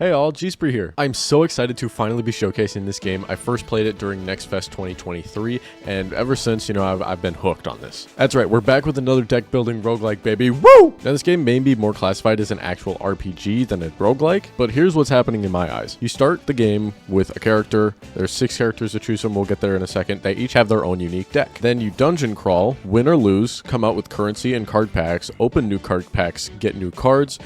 Hey all, G-Spree here. I'm so excited to finally be showcasing this game. I first played it during Next Fest 2023, and ever since, I've been hooked on this. That's right, we're back with another deck building roguelike, baby. Woo! Now this game may be more classified as an actual RPG than a roguelike, but here's what's happening in my eyes. You start the game with a character. There's 6 characters to choose from. We'll get there in a second. They each have their own unique deck. Then you dungeon crawl, win or lose, come out with currency and card packs, open new card packs, get new cards,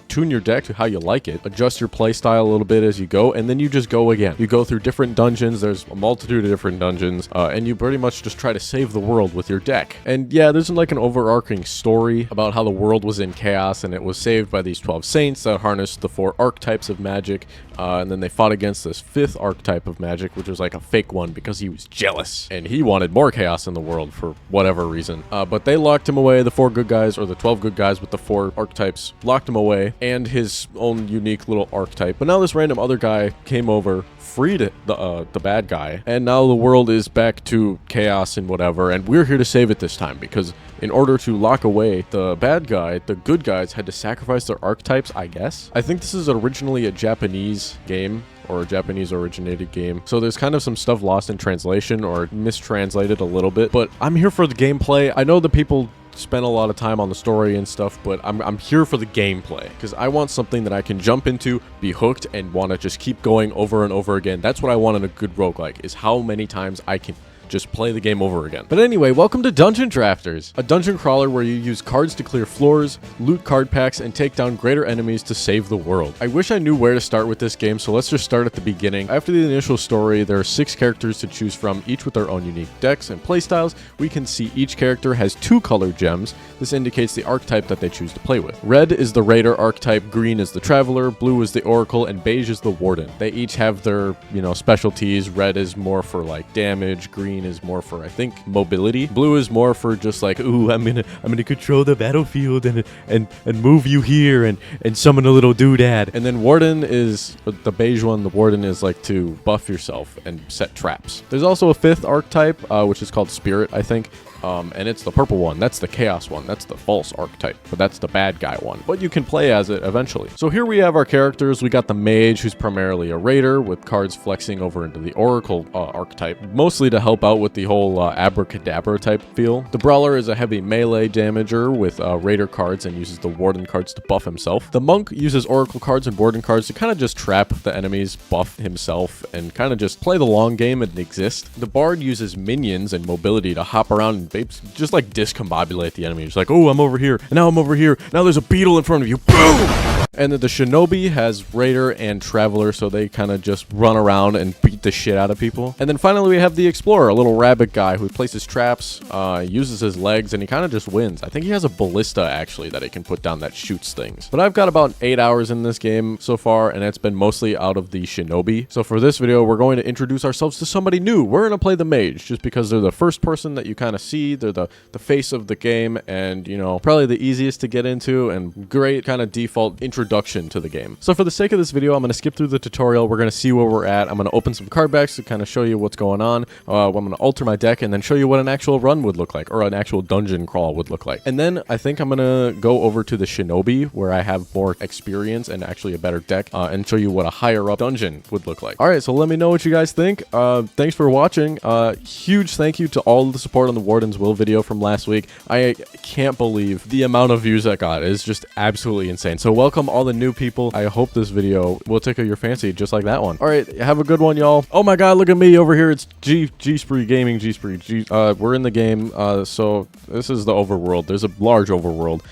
tune your deck to how you like it, adjust your play style a little bit as you go, and then you just go again. You go through different dungeons. There's a multitude of different dungeons, and you pretty much just try to save the world with your deck. And yeah, there's like an overarching story about how the world was in chaos and it was saved by these 12 saints that harnessed the 4 archetypes of magic, and then they fought against this 5th archetype of magic, which was like a fake one because he was jealous and he wanted more chaos in the world for whatever reason. But they locked him away. The 4 good guys, or the 12 good guys with the 4 archetypes, locked him away, and his own unique little archetype. But now this random other guy came over, freed the bad guy, and now the world is back to chaos and whatever, and we're here to save it this time, because in order to lock away the bad guy, the good guys had to sacrifice their archetypes, I guess. I think this is originally a Japanese game, or a Japanese originated game, so there's kind of some stuff lost in translation or mistranslated a little bit, but I'm here for the gameplay. I know the people spend a lot of time on the story and stuff, but I'm here for the gameplay, because I want something that I can jump into, be hooked, and want to just keep going over and over again. That's what I want in a good roguelike, is how many times I can just play the game over again. But anyway, welcome to Dungeon Drafters, a dungeon crawler where you use cards to clear floors, loot card packs, and take down greater enemies to save the world. I wish I knew where to start with this game, so let's just start at the beginning. After the initial story, there are 6 characters to choose from, each with their own unique decks and playstyles. We can see each character has 2 colored gems. This indicates the archetype that they choose to play with. Red is the Raider archetype, green is the Traveler, blue is the Oracle, and beige is the Warden. They each have their, specialties. Red is more for like damage, green is more for, I think, mobility. Blue is more for just like, ooh, I'm gonna control the battlefield and move you here and summon a little doodad. And then Warden is the beige one. The Warden is like to buff yourself and set traps. There's also a 5th archetype, which is called Spirit, I think. And it's the purple one. That's the chaos one. That's the false archetype, but that's the bad guy one. But you can play as it eventually. So here we have our characters. We got the mage, who's primarily a raider, with cards flexing over into the oracle archetype, mostly to help out with the whole abracadabra type feel. The brawler is a heavy melee damager with raider cards and uses the warden cards to buff himself. The monk uses oracle cards and warden cards to kind of just trap the enemies, buff himself, and kind of just play the long game and exist. The bard uses minions and mobility to hop around and just like discombobulate the enemy. It's like, oh, I'm over here, and now I'm over here. Now there's a beetle in front of you. Boom! And then the shinobi has raider and traveler, so they kind of just run around and beat the shit out of people. And then finally we have the explorer, a little rabbit guy who places traps, uses his legs, and he kind of just wins. I think he has a ballista actually that he can put down that shoots things. But I've got about 8 hours in this game so far, and it's been mostly out of the shinobi. So for this video, we're going to introduce ourselves to somebody new. We're going to play the mage, just because they're the first person that you kind of see. They're the face of the game, and probably the easiest to get into, and great kind of default introduction to the game. So for the sake of this video, I'm going to skip through the tutorial. We're going to see where we're at. I'm going to open some card backs to kind of show you what's going on. I'm going to alter my deck and then show you what an actual run would look like, or an actual dungeon crawl would look like. And then I think I'm going to go over to the shinobi, where I have more experience and actually a better deck, and show you what a higher up dungeon would look like. All right, so let me know what you guys think. Thanks for watching. Huge thank you to all the support on the Warden's Will video from last week. I can't believe the amount of views that got. It's just absolutely insane. So welcome all the new people. I hope this video will tickle your fancy just like that one. All right, have a good one, y'all. Oh my god, look at me over here. It's G-Spree Gaming. G-Spree. We're in the game. So this is the overworld. There's a large overworld.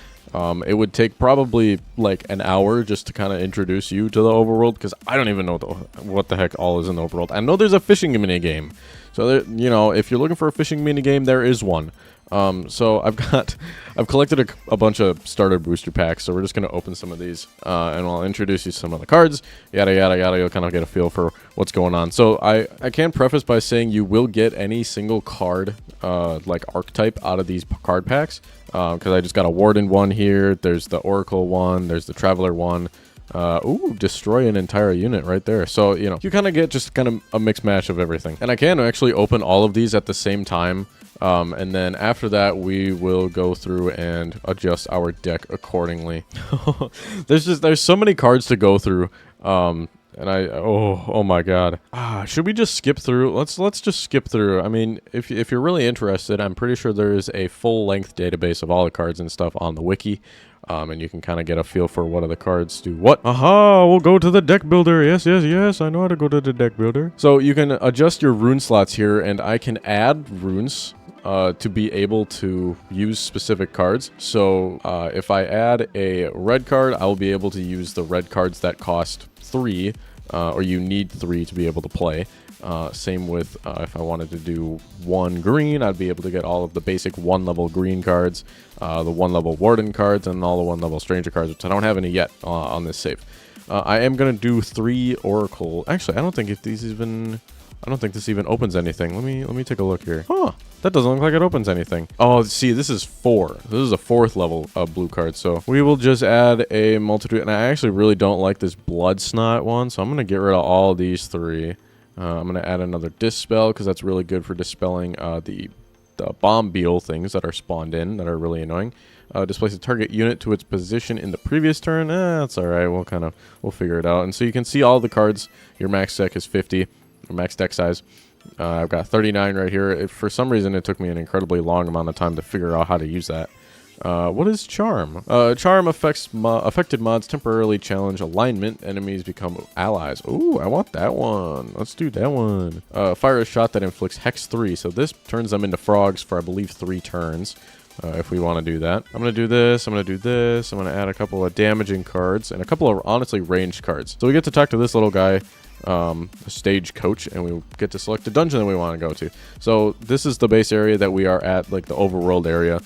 It would take probably like an hour just to kind of introduce you to the overworld, because I don't even know what the heck all is in the overworld. I know there's a fishing mini game. So there, if you're looking for a fishing mini game, there is one. So I've collected a bunch of starter booster packs, so we're just going to open some of these, and I'll introduce you to some of the cards, yada yada yada. You'll kind of get a feel for what's going on. So I can preface by saying you will get any single card, like archetype, out of these card packs, because I just got a warden one here, there's the oracle one, there's the traveler one. Ooh, destroy an entire unit right there. So, you kind of get just kind of a mixed match of everything. And I can actually open all of these at the same time. And then after that, we will go through and adjust our deck accordingly. There's so many cards to go through. And oh my god. Should we just skip through? Let's just skip through. I mean, if you're really interested, I'm pretty sure there is a full-length database of all the cards and stuff on the wiki. And you can kind of get a feel for what are the cards do what. Aha, we'll go to the deck builder. Yes, I know how to go to the deck builder. So you can adjust your rune slots here, and I can add runes to be able to use specific cards. So if I add a red card, I will be able to use the red cards that cost 3, or you need 3 to be able to play. Same with if I wanted to do 1 green, I'd be able to get all of the basic 1-level green cards, the 1-level warden cards, and all the 1-level stranger cards, which I don't have any yet on this save. I am going to do 3 oracle. Actually, I don't think this even opens anything. Let me take a look here. Huh, that doesn't look like it opens anything. Oh, see, this is 4. This is a 4th level blue card. So we will just add a multitude. And I actually really don't like this blood snot one. So I'm going to get rid of all these 3. I'm going to add another dispel because that's really good for dispelling the bomb beetle things that are spawned in that are really annoying. Displace a target unit to its position in the previous turn. That's all right. We'll figure it out. And so you can see all the cards. Your max deck is 50. Max deck size. I've got 39 right here. For some reason, it took me an incredibly long amount of time to figure out how to use that. What is Charm? Charm affected mods temporarily challenge alignment. Enemies become allies. Ooh, I want that one. Let's do that one. Fire a shot that inflicts Hex 3. So this turns them into frogs for, I believe, 3 turns. If we want to do that. I'm going to do this. I'm going to do this. I'm going to add a couple of damaging cards and a couple of, honestly, ranged cards. So we get to talk to this little guy. A stage coach, and we get to select the dungeon that we want to go to. So this is the base area that we are at, like the overworld area.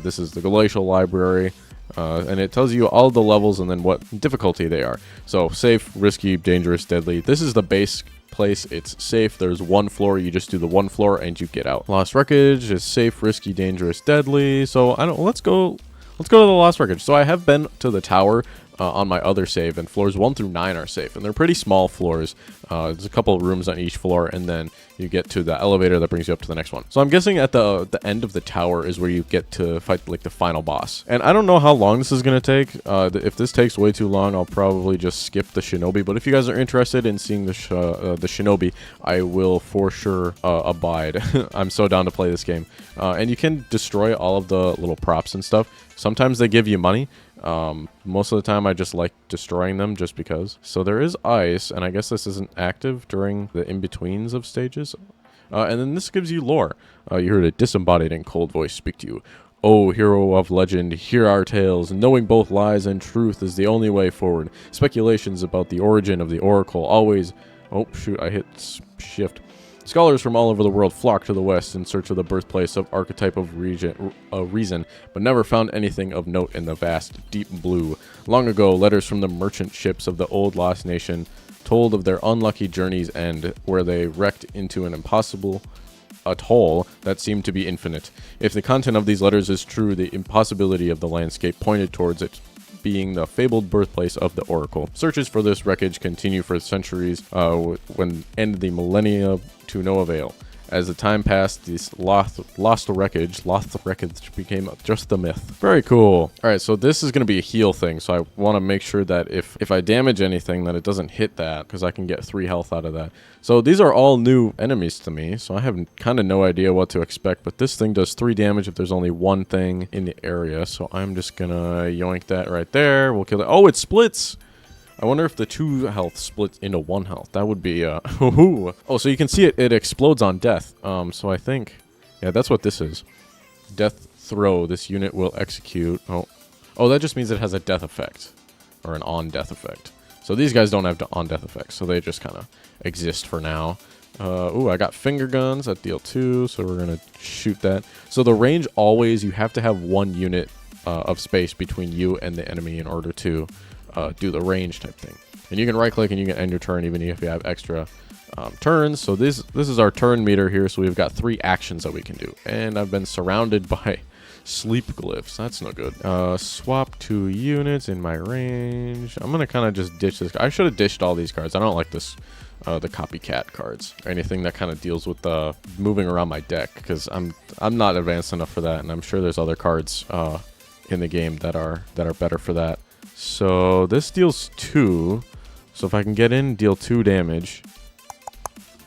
This is the glacial library, and it tells you all the levels and then what difficulty they are. So safe, risky, dangerous, deadly. This is the base place. It's safe. There's 1 floor. You just do the 1 floor and you get out. Lost wreckage is safe, risky, dangerous, deadly. So let's go to the lost wreckage. So I have been to the tower on my other save, and floors 1 through 9 are safe, and they're pretty small floors. There's a couple of rooms on each floor, and then you get to the elevator that brings you up to the next one. So I'm guessing at the end of the tower is where you get to fight like the final boss. And I don't know how long this is going to take. If this takes way too long, I'll probably just skip the shinobi. But if you guys are interested in seeing the shinobi, I will for sure abide. I'm so down to play this game. And you can destroy all of the little props and stuff. Sometimes they give you money. Most of the time I just like destroying them just because. So there is ice, and I guess this isn't active during the in-betweens of stages. And then this gives you lore. You heard a disembodied and cold voice speak to you. Oh, hero of legend, hear our tales. Knowing both lies and truth is the only way forward. Speculations about the origin of the oracle always... Oh, shoot, I hit shift. Scholars from all over the world flock to the west in search of the birthplace of archetype of reason, but never found anything of note in the vast, deep blue. Long ago, letters from the merchant ships of the old lost nation told of their unlucky journey's end, where they wrecked into an impossible atoll that seemed to be infinite. If the content of these letters is true, the impossibility of the landscape pointed towards it being the fabled birthplace of the oracle. Searches for this wreckage continue for centuries, when end the millennia to no avail. As the time passed, this lost wreckage became just a myth. Very cool. All right, so this is going to be a heal thing, so I want to make sure that if I damage anything, that it doesn't hit that, because I can get 3 health out of that. So these are all new enemies to me, so I have kind of no idea what to expect, but this thing does 3 damage if there's only 1 thing in the area, so I'm just going to yoink that right there. We'll kill it. Oh, it splits! I wonder if the 2 health splits into 1 health. That would be, oh, so you can see it explodes on death. So I think, yeah, that's what this is. Death throw. This unit will execute. Oh, that just means it has a death effect. Or an on-death effect. So these guys don't have on-death effects, so they just kind of exist for now. Ooh, I got finger guns that deal 2, so we're going to shoot that. So the range always, you have to have 1 unit of space between you and the enemy in order to do the range type thing. And you can right click and you can end your turn even if you have extra turns. So this is our turn meter here. So we've got 3 actions that we can do. And I've been surrounded by sleep glyphs. That's no good. Swap 2 units in my range. I'm going to kind of just ditch this. I should have ditched all these cards. I don't like this the copycat cards, or anything that kind of deals with moving around my deck, because I'm not advanced enough for that, and I'm sure there's other cards in the game that are better for that. So this deals 2. So if I can get in, deal 2 damage,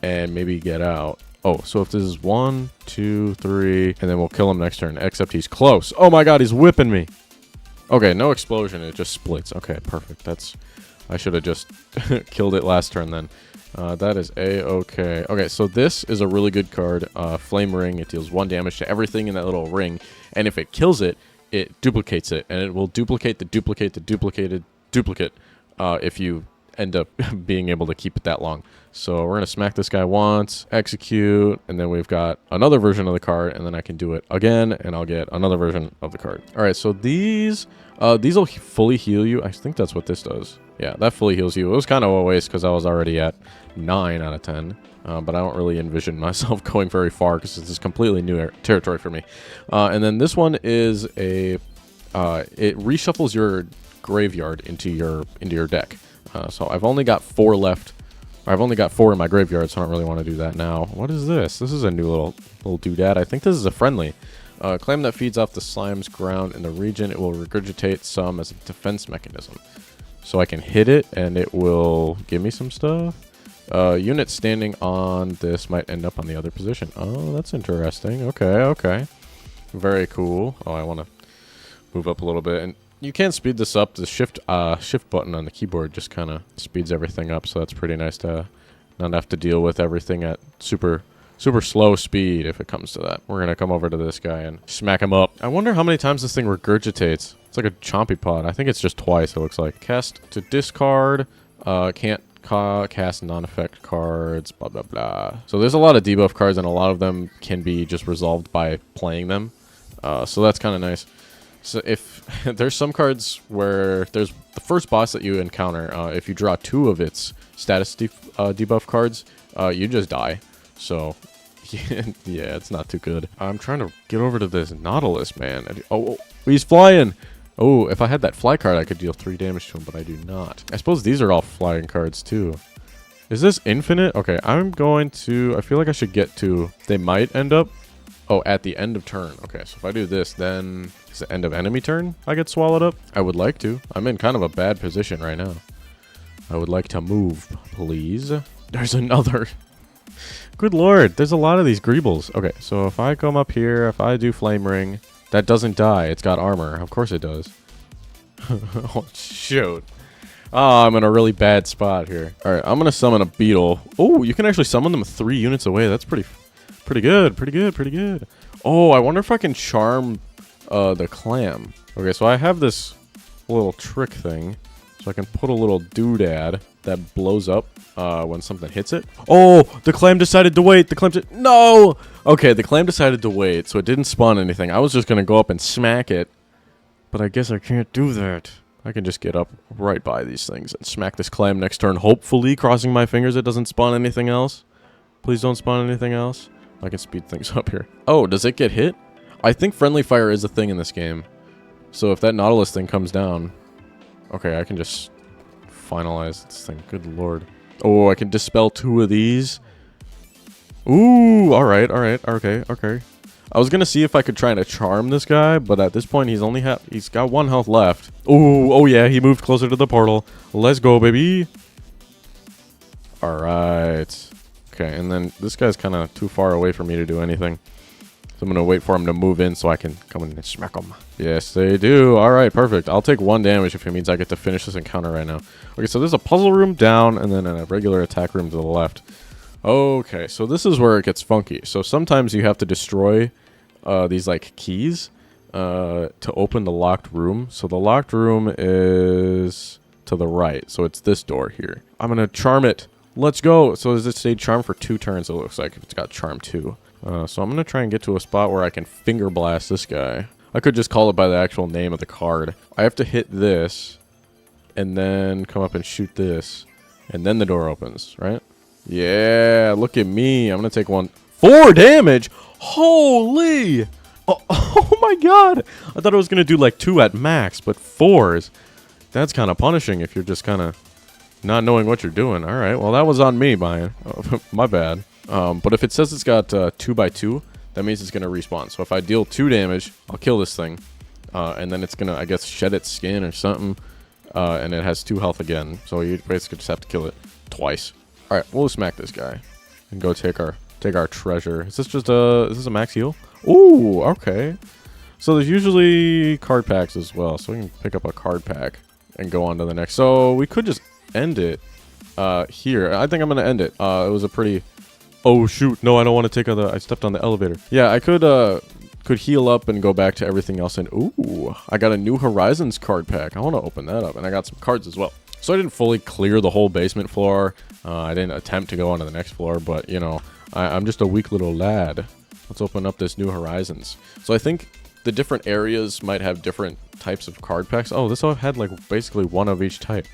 and maybe get out. Oh, so if this is 1, 2, 3, and then we'll kill him next turn, except he's close. Oh my god, he's whipping me. Okay, no explosion, it just splits. Okay, perfect. I should have just killed it last turn then. That is A-okay. Okay, so this is a really good card. Flame Ring, it deals 1 damage to everything in that little ring, and if it kills it, it duplicates it, and it will duplicate the duplicated duplicate if you end up being able to keep it that long. So we're gonna smack this guy once, execute, and then we've got another version of the card, and then I can do it again, and I'll get another version of the card. All right, so these will fully heal you. I think that's what this does. Yeah, that fully heals you. It was kind of a waste because I was already at 9 out of 10, but I don't really envision myself going very far because this is completely new territory for me. And then this one is it reshuffles your graveyard into your deck. So I've only got 4 left. I've only got 4 in my graveyard, so I don't really want to do that now. What is this? This is a new little doodad. I think this is a friendly. Clam that feeds off the slime's ground in the region. It will regurgitate some as a defense mechanism. So I can hit it, and it will give me some stuff. Units standing on this might end up on the other position. Oh, that's interesting. Okay. Very cool. Oh, I want to move up a little bit. And you can speed this up. The shift button on the keyboard just kind of speeds everything up, so that's pretty nice to not have to deal with everything at super slow speed if it comes to that. We're going to come over to this guy and smack him up. I wonder how many times this thing regurgitates. It's like a chompy pod. I think it's just twice, it looks like. Cast to discard. Can't cast non-effect cards, blah, blah, blah. So there's a lot of debuff cards, and a lot of them can be just resolved by playing them. So that's kind of nice. So if there's some cards where there's the first boss that you encounter, if you draw 2 of its status debuff cards, you just die. So yeah, it's not too good. I'm trying to get over to this Nautilus, man. Oh, he's flying. Oh, if I had that fly card, I could deal 3 damage to him, but I do not. I suppose these are all flying cards too. Is this infinite? Okay, I'm going to... I feel like I should get to... They might end up... Oh, at the end of turn. Okay, so if I do this, then... Is it end of enemy turn I get swallowed up? I would like to. I'm in kind of a bad position right now. I would like to move, please. There's another... Good lord, there's a lot of these greebles. Okay, so if I come up here, if I do Flame Ring... That doesn't die. It's got armor. Of course it does. Oh, shoot. Oh, I'm in a really bad spot here. All right, I'm going to summon a beetle. Oh, you can actually summon them 3 units away. That's pretty good. Oh, I wonder if I can charm the clam. Okay, so I have this little trick thing. So I can put a little doodad that blows up when something hits it. Oh, the clam decided to wait. No! Okay, the clam decided to wait, so it didn't spawn anything. I was just going to go up and smack it. But I guess I can't do that. I can just get up right by these things and smack this clam next turn. Hopefully, crossing my fingers, it doesn't spawn anything else. Please don't spawn anything else. I can speed things up here. Oh, does it get hit? I think friendly fire is a thing in this game. So if that Nautilus thing comes down... Okay, I can just finalize this thing. Good lord. Oh, I can dispel 2 of these. Ooh, alright, okay. I was gonna see if I could try to charm this guy, but at this point he's got 1 health left. Ooh, oh yeah, he moved closer to the portal. Let's go, baby. Alright. Okay, and then this guy's kind of too far away for me to do anything. So I'm going to wait for him to move in so I can come in and smack him. Yes, they do. All right, perfect. I'll take 1 damage if it means I get to finish this encounter right now. Okay, so there's a puzzle room down and then a regular attack room to the left. Okay, so this is where it gets funky. So sometimes you have to destroy these, like, keys to open the locked room. So the locked room is to the right. So it's this door here. I'm going to charm it. Let's go. So does it stay charm for 2 turns, it looks like, if it's got charm 2. So I'm going to try and get to a spot where I can finger blast this guy. I could just call it by the actual name of the card. I have to hit this, and then come up and shoot this, and then the door opens, right? Yeah, look at me. I'm going to take 4 damage. Holy! Oh my god! I thought I was going to do like 2 at max, but 4s. That's kind of punishing if you're just kind of not knowing what you're doing. All right, well, that was on me, Brian. My bad. But if it says it's got 2x2, that means it's going to respawn. So if I deal 2 damage, I'll kill this thing. And then it's going to, I guess, shed its skin or something. And it has 2 health again. So you basically just have to kill it twice. All right, we'll smack this guy and go take our treasure. Is this a max heal? Ooh, okay. So there's usually card packs as well. So we can pick up a card pack and go on to the next. So we could just end it here. I think I'm going to end it. It was a pretty... Oh, shoot. No, I don't want to take I stepped on the elevator. Yeah, I could heal up and go back to everything else. And ooh, I got a New Horizons card pack. I want to open that up. And I got some cards as well. So I didn't fully clear the whole basement floor. I didn't attempt to go on to the next floor. But, you know, I'm just a weak little lad. Let's open up this New Horizons. So I think the different areas might have different types of card packs. Oh, this all had like basically one of each type.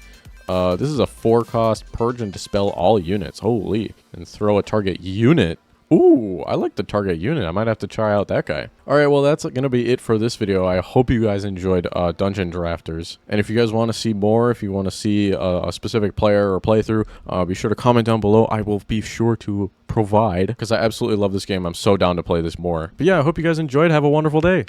This is a 4-cost purge and dispel all units. Holy. And throw a target unit. Ooh, I like the target unit. I might have to try out that guy. Alright, well, that's going to be it for this video. I hope you guys enjoyed Dungeon Drafters. And if you guys want to see more, if you want to see a specific player or playthrough, be sure to comment down below. I will be sure to provide, because I absolutely love this game. I'm so down to play this more. But yeah, I hope you guys enjoyed. Have a wonderful day.